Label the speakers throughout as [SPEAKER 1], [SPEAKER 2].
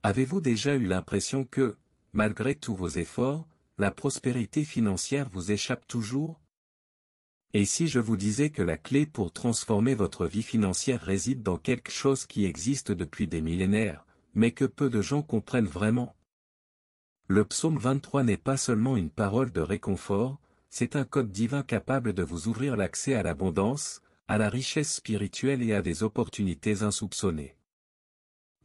[SPEAKER 1] Avez-vous déjà eu l'impression que, malgré tous vos efforts, la prospérité financière vous échappe toujours? Et si je vous disais que la clé pour transformer votre vie financière réside dans quelque chose qui existe depuis des millénaires, mais que peu de gens comprennent vraiment? Le psaume 23 n'est pas seulement une parole de réconfort, c'est un code divin capable de vous ouvrir l'accès à l'abondance, à la richesse spirituelle et à des opportunités insoupçonnées.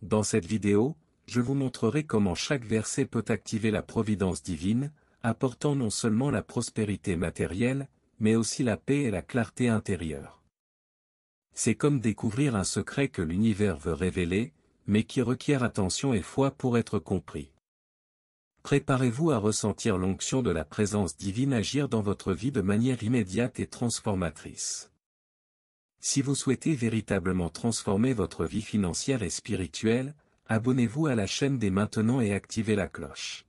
[SPEAKER 1] Dans cette vidéo, je vous montrerai comment chaque verset peut activer la providence divine, apportant non seulement la prospérité matérielle, mais aussi la paix et la clarté intérieure. C'est comme découvrir un secret que l'univers veut révéler, mais qui requiert attention et foi pour être compris. Préparez-vous à ressentir l'onction de la présence divine agir dans votre vie de manière immédiate et transformatrice. Si vous souhaitez véritablement transformer votre vie financière et spirituelle, abonnez-vous à la chaîne dès maintenant et activez la cloche.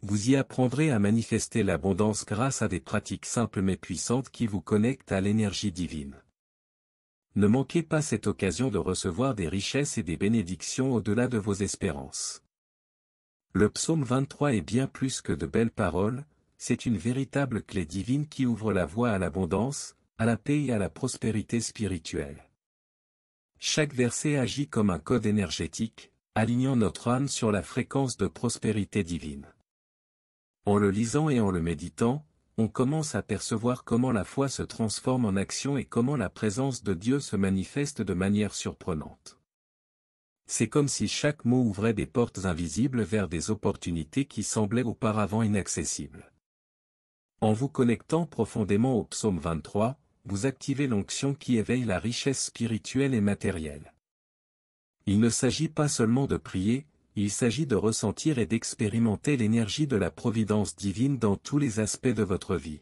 [SPEAKER 1] Vous y apprendrez à manifester l'abondance grâce à des pratiques simples mais puissantes qui vous connectent à l'énergie divine. Ne manquez pas cette occasion de recevoir des richesses et des bénédictions au-delà de vos espérances. Le psaume 23 est bien plus que de belles paroles, c'est une véritable clé divine qui ouvre la voie à l'abondance, à la paix et à la prospérité spirituelle. Chaque verset agit comme un code énergétique, alignant notre âme sur la fréquence de prospérité divine. En le lisant et en le méditant, on commence à percevoir comment la foi se transforme en action et comment la présence de Dieu se manifeste de manière surprenante. C'est comme si chaque mot ouvrait des portes invisibles vers des opportunités qui semblaient auparavant inaccessibles. En vous connectant profondément au psaume 23, vous activez l'onction qui éveille la richesse spirituelle et matérielle. Il ne s'agit pas seulement de prier, il s'agit de ressentir et d'expérimenter l'énergie de la providence divine dans tous les aspects de votre vie.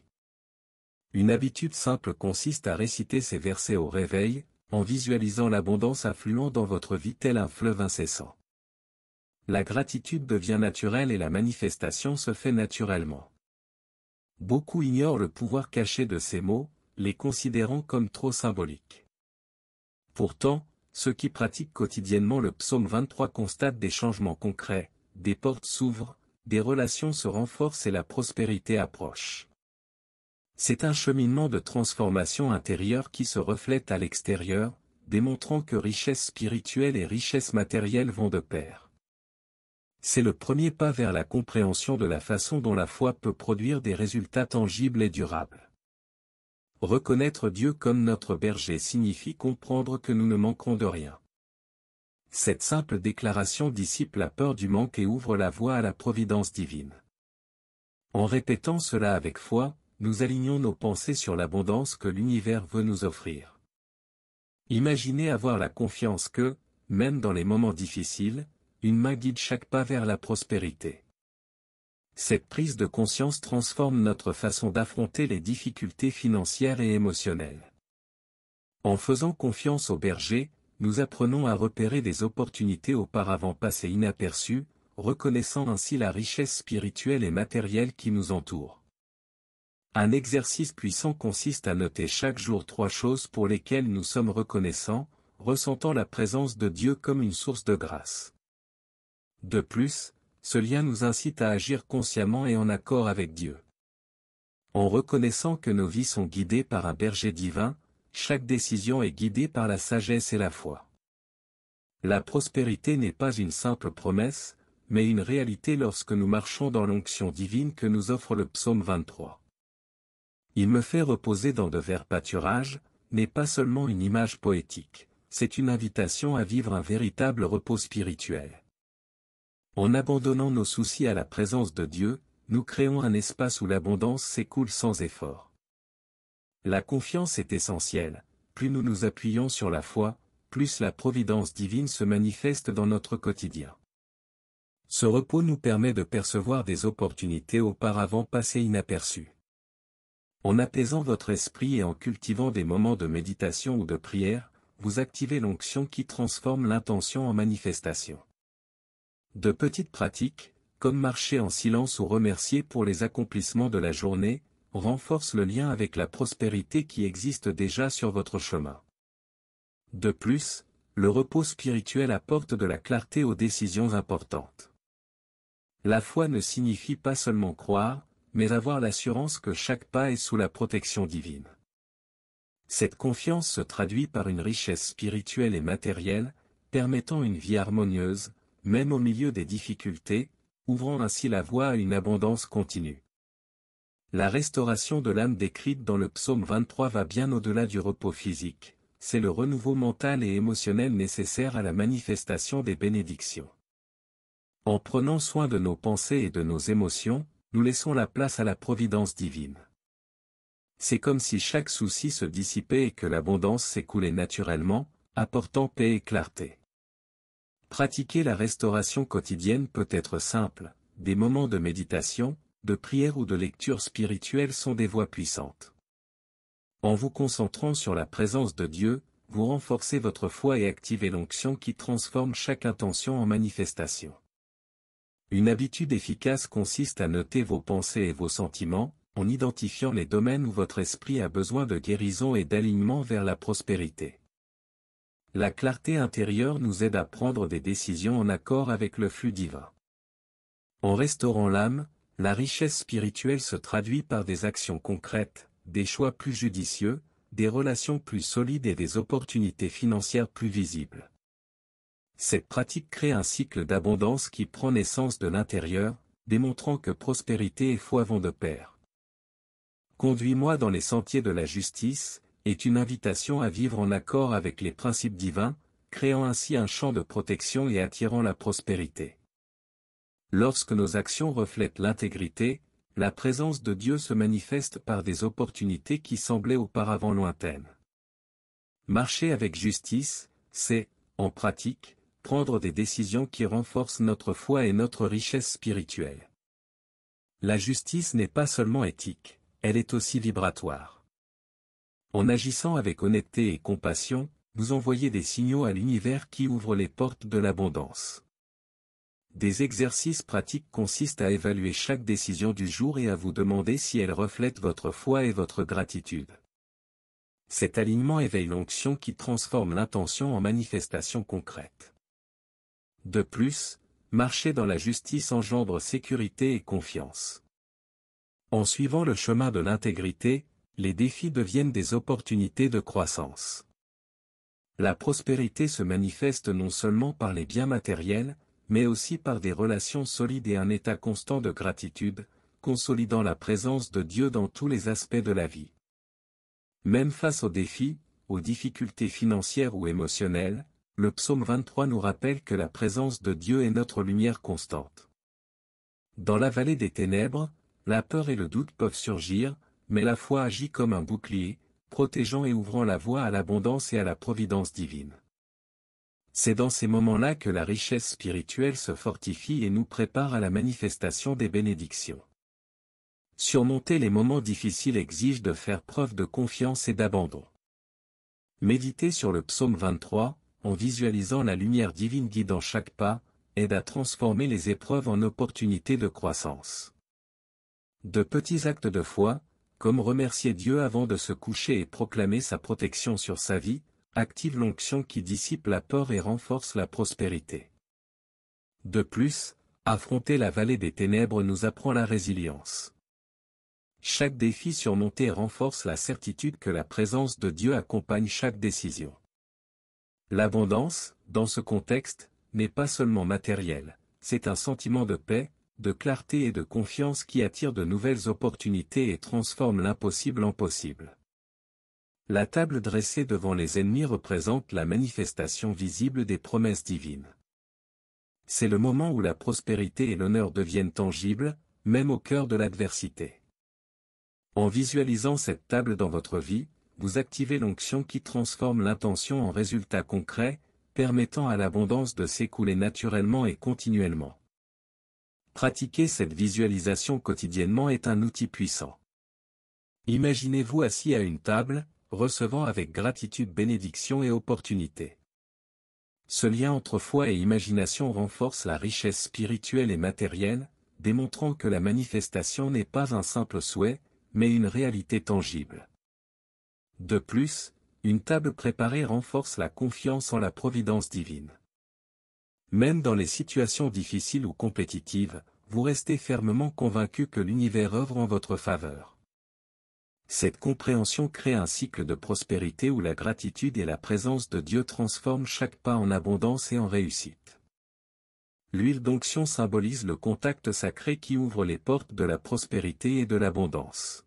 [SPEAKER 1] Une habitude simple consiste à réciter ces versets au réveil, en visualisant l'abondance affluant dans votre vie tel un fleuve incessant. La gratitude devient naturelle et la manifestation se fait naturellement. Beaucoup ignorent le pouvoir caché de ces mots, les considérant comme trop symboliques. Pourtant, ceux qui pratiquent quotidiennement le psaume 23 constatent des changements concrets, des portes s'ouvrent, des relations se renforcent et la prospérité approche. C'est un cheminement de transformation intérieure qui se reflète à l'extérieur, démontrant que richesse spirituelle et richesse matérielle vont de pair. C'est le premier pas vers la compréhension de la façon dont la foi peut produire des résultats tangibles et durables. Reconnaître Dieu comme notre berger signifie comprendre que nous ne manquerons de rien. Cette simple déclaration dissipe la peur du manque et ouvre la voie à la providence divine. En répétant cela avec foi, nous alignons nos pensées sur l'abondance que l'univers veut nous offrir. Imaginez avoir la confiance que, même dans les moments difficiles, une main guide chaque pas vers la prospérité. Cette prise de conscience transforme notre façon d'affronter les difficultés financières et émotionnelles. En faisant confiance au berger, nous apprenons à repérer des opportunités auparavant passées inaperçues, reconnaissant ainsi la richesse spirituelle et matérielle qui nous entoure. Un exercice puissant consiste à noter chaque jour 3 choses pour lesquelles nous sommes reconnaissants, ressentant la présence de Dieu comme une source de grâce. De plus, ce lien nous incite à agir consciemment et en accord avec Dieu. En reconnaissant que nos vies sont guidées par un berger divin, chaque décision est guidée par la sagesse et la foi. La prospérité n'est pas une simple promesse, mais une réalité lorsque nous marchons dans l'onction divine que nous offre le psaume 23. Il me fait reposer dans de verts pâturages, n'est pas seulement une image poétique, c'est une invitation à vivre un véritable repos spirituel. En abandonnant nos soucis à la présence de Dieu, nous créons un espace où l'abondance s'écoule sans effort. La confiance est essentielle, plus nous nous appuyons sur la foi, plus la providence divine se manifeste dans notre quotidien. Ce repos nous permet de percevoir des opportunités auparavant passées inaperçues. En apaisant votre esprit et en cultivant des moments de méditation ou de prière, vous activez l'onction qui transforme l'intention en manifestation. De petites pratiques, comme marcher en silence ou remercier pour les accomplissements de la journée, renforcent le lien avec la prospérité qui existe déjà sur votre chemin. De plus, le repos spirituel apporte de la clarté aux décisions importantes. La foi ne signifie pas seulement croire, mais avoir l'assurance que chaque pas est sous la protection divine. Cette confiance se traduit par une richesse spirituelle et matérielle, permettant une vie harmonieuse, même au milieu des difficultés, ouvrant ainsi la voie à une abondance continue. La restauration de l'âme décrite dans le psaume 23 va bien au-delà du repos physique, c'est le renouveau mental et émotionnel nécessaire à la manifestation des bénédictions. En prenant soin de nos pensées et de nos émotions, nous laissons la place à la providence divine. C'est comme si chaque souci se dissipait et que l'abondance s'écoulait naturellement, apportant paix et clarté. Pratiquer la restauration quotidienne peut être simple, des moments de méditation, de prière ou de lecture spirituelle sont des voies puissantes. En vous concentrant sur la présence de Dieu, vous renforcez votre foi et activez l'onction qui transforme chaque intention en manifestation. Une habitude efficace consiste à noter vos pensées et vos sentiments, en identifiant les domaines où votre esprit a besoin de guérison et d'alignement vers la prospérité. La clarté intérieure nous aide à prendre des décisions en accord avec le flux divin. En restaurant l'âme, la richesse spirituelle se traduit par des actions concrètes, des choix plus judicieux, des relations plus solides et des opportunités financières plus visibles. Cette pratique crée un cycle d'abondance qui prend naissance de l'intérieur, démontrant que prospérité et foi vont de pair. Conduis-moi dans les sentiers de la justice, est une invitation à vivre en accord avec les principes divins, créant ainsi un champ de protection et attirant la prospérité. Lorsque nos actions reflètent l'intégrité, la présence de Dieu se manifeste par des opportunités qui semblaient auparavant lointaines. Marcher avec justice, c'est, en pratique, prendre des décisions qui renforcent notre foi et notre richesse spirituelle. La justice n'est pas seulement éthique, elle est aussi vibratoire. En agissant avec honnêteté et compassion, vous envoyez des signaux à l'univers qui ouvrent les portes de l'abondance. Des exercices pratiques consistent à évaluer chaque décision du jour et à vous demander si elle reflète votre foi et votre gratitude. Cet alignement éveille l'onction qui transforme l'intention en manifestation concrète. De plus, marcher dans la justice engendre sécurité et confiance. En suivant le chemin de l'intégrité, les défis deviennent des opportunités de croissance. La prospérité se manifeste non seulement par les biens matériels, mais aussi par des relations solides et un état constant de gratitude, consolidant la présence de Dieu dans tous les aspects de la vie. Même face aux défis, aux difficultés financières ou émotionnelles, le psaume 23 nous rappelle que la présence de Dieu est notre lumière constante. Dans la vallée des ténèbres, la peur et le doute peuvent surgir, mais la foi agit comme un bouclier, protégeant et ouvrant la voie à l'abondance et à la providence divine. C'est dans ces moments-là que la richesse spirituelle se fortifie et nous prépare à la manifestation des bénédictions. Surmonter les moments difficiles exige de faire preuve de confiance et d'abandon. Méditer sur le psaume 23, en visualisant la lumière divine guidant chaque pas, aide à transformer les épreuves en opportunités de croissance. De petits actes de foi, comme remercier Dieu avant de se coucher et proclamer sa protection sur sa vie, activent l'onction qui dissipe la peur et renforce la prospérité. De plus, affronter la vallée des ténèbres nous apprend la résilience. Chaque défi surmonté renforce la certitude que la présence de Dieu accompagne chaque décision. L'abondance, dans ce contexte, n'est pas seulement matérielle, c'est un sentiment de paix, de clarté et de confiance qui attire de nouvelles opportunités et transforme l'impossible en possible. La table dressée devant les ennemis représente la manifestation visible des promesses divines. C'est le moment où la prospérité et l'honneur deviennent tangibles, même au cœur de l'adversité. En visualisant cette table dans votre vie, vous activez l'onction qui transforme l'intention en résultat concret, permettant à l'abondance de s'écouler naturellement et continuellement. Pratiquer cette visualisation quotidiennement est un outil puissant. Imaginez-vous assis à une table, recevant avec gratitude bénédictions et opportunités. Ce lien entre foi et imagination renforce la richesse spirituelle et matérielle, démontrant que la manifestation n'est pas un simple souhait, mais une réalité tangible. De plus, Une table préparée renforce la confiance en la providence divine. Même dans les situations difficiles ou compétitives, vous restez fermement convaincu que l'univers œuvre en votre faveur. Cette compréhension crée un cycle de prospérité où la gratitude et la présence de Dieu transforment chaque pas en abondance et en réussite. L'huile d'onction symbolise le contact sacré qui ouvre les portes de la prospérité et de l'abondance.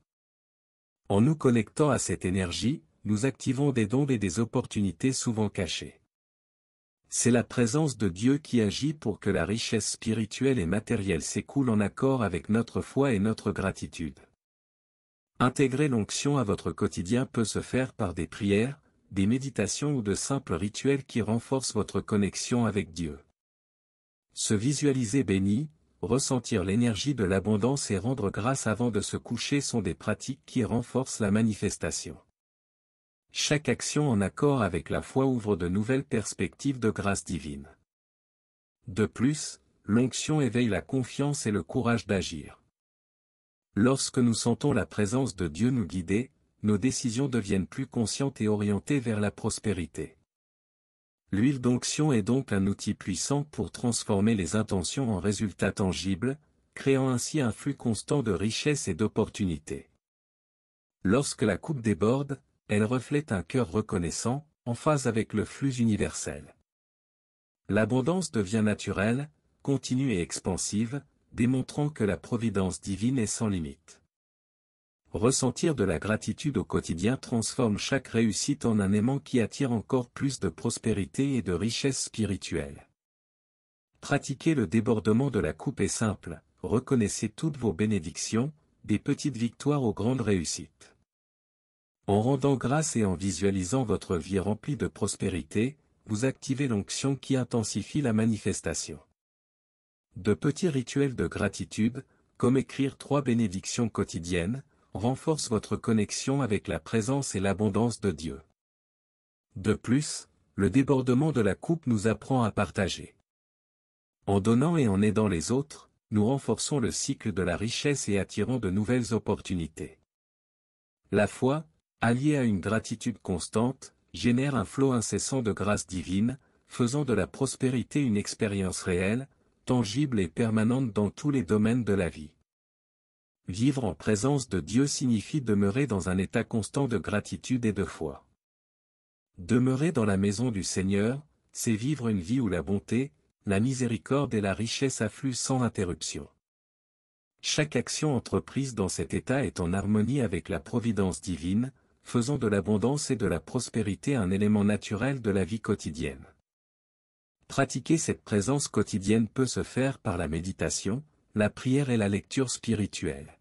[SPEAKER 1] En nous connectant à cette énergie, nous activons des dons et des opportunités souvent cachées. C'est la présence de Dieu qui agit pour que la richesse spirituelle et matérielle s'écoule en accord avec notre foi et notre gratitude. Intégrer l'onction à votre quotidien peut se faire par des prières, des méditations ou de simples rituels qui renforcent votre connexion avec Dieu. Se visualiser béni, ressentir l'énergie de l'abondance et rendre grâce avant de se coucher sont des pratiques qui renforcent la manifestation. Chaque action en accord avec la foi ouvre de nouvelles perspectives de grâce divine. De plus, l'onction éveille la confiance et le courage d'agir. Lorsque nous sentons la présence de Dieu nous guider, nos décisions deviennent plus conscientes et orientées vers la prospérité. L'huile d'onction est donc un outil puissant pour transformer les intentions en résultats tangibles, créant ainsi un flux constant de richesses et d'opportunités. Lorsque la coupe déborde, elle reflète un cœur reconnaissant, en phase avec le flux universel. L'abondance devient naturelle, continue et expansive, démontrant que la providence divine est sans limite. Ressentir de la gratitude au quotidien transforme chaque réussite en un aimant qui attire encore plus de prospérité et de richesse spirituelle. Pratiquer le débordement de la coupe est simple, reconnaissez toutes vos bénédictions, des petites victoires aux grandes réussites. En rendant grâce et en visualisant votre vie remplie de prospérité, vous activez l'onction qui intensifie la manifestation. De petits rituels de gratitude, comme écrire 3 bénédictions quotidiennes, renforcent votre connexion avec la présence et l'abondance de Dieu. De plus, le débordement de la coupe nous apprend à partager. En donnant et en aidant les autres, nous renforçons le cycle de la richesse et attirons de nouvelles opportunités. La foi, alliée à une gratitude constante, génère un flot incessant de grâce divine, faisant de la prospérité une expérience réelle, tangible et permanente dans tous les domaines de la vie. Vivre en présence de Dieu signifie demeurer dans un état constant de gratitude et de foi. Demeurer dans la maison du Seigneur, c'est vivre une vie où la bonté, la miséricorde et la richesse affluent sans interruption. Chaque action entreprise dans cet état est en harmonie avec la providence divine, faisant de l'abondance et de la prospérité un élément naturel de la vie quotidienne. Pratiquer cette présence quotidienne peut se faire par la méditation, la prière et la lecture spirituelle.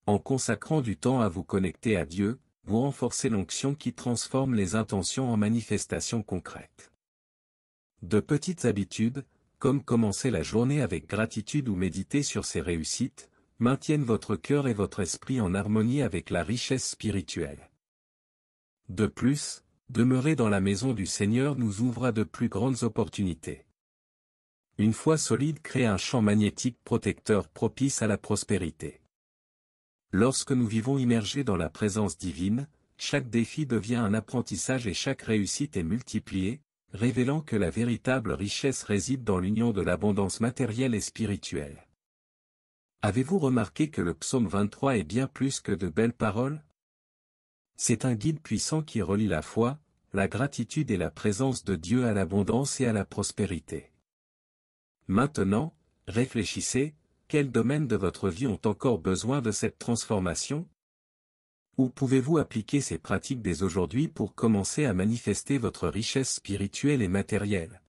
[SPEAKER 1] En consacrant du temps à vous connecter à Dieu, vous renforcez l'onction qui transforme les intentions en manifestations concrètes. De petites habitudes, comme commencer la journée avec gratitude ou méditer sur ses réussites, maintiennent votre cœur et votre esprit en harmonie avec la richesse spirituelle. De plus, demeurer dans la maison du Seigneur nous ouvre à de plus grandes opportunités. Une foi solide crée un champ magnétique protecteur propice à la prospérité. Lorsque nous vivons immergés dans la présence divine, chaque défi devient un apprentissage et chaque réussite est multipliée, révélant que la véritable richesse réside dans l'union de l'abondance matérielle et spirituelle. Avez-vous remarqué que le psaume 23 est bien plus que de belles paroles? C'est un guide puissant qui relie la foi, la gratitude et la présence de Dieu à l'abondance et à la prospérité. Maintenant, réfléchissez, quels domaines de votre vie ont encore besoin de cette transformation? Où pouvez-vous appliquer ces pratiques dès aujourd'hui pour commencer à manifester votre richesse spirituelle et matérielle?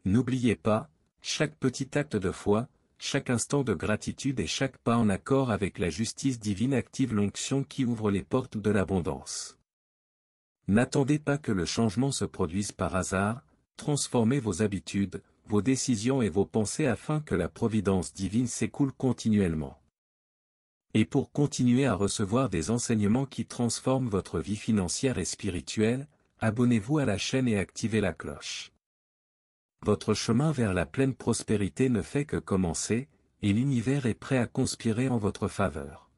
[SPEAKER 1] N'oubliez pas, chaque petit acte de foi, chaque instant de gratitude et chaque pas en accord avec la justice divine active l'onction qui ouvre les portes de l'abondance. N'attendez pas que le changement se produise par hasard, transformez vos habitudes, vos décisions et vos pensées afin que la providence divine s'écoule continuellement. Et pour continuer à recevoir des enseignements qui transforment votre vie financière et spirituelle, abonnez-vous à la chaîne et activez la cloche. Votre chemin vers la pleine prospérité ne fait que commencer, et l'univers est prêt à conspirer en votre faveur.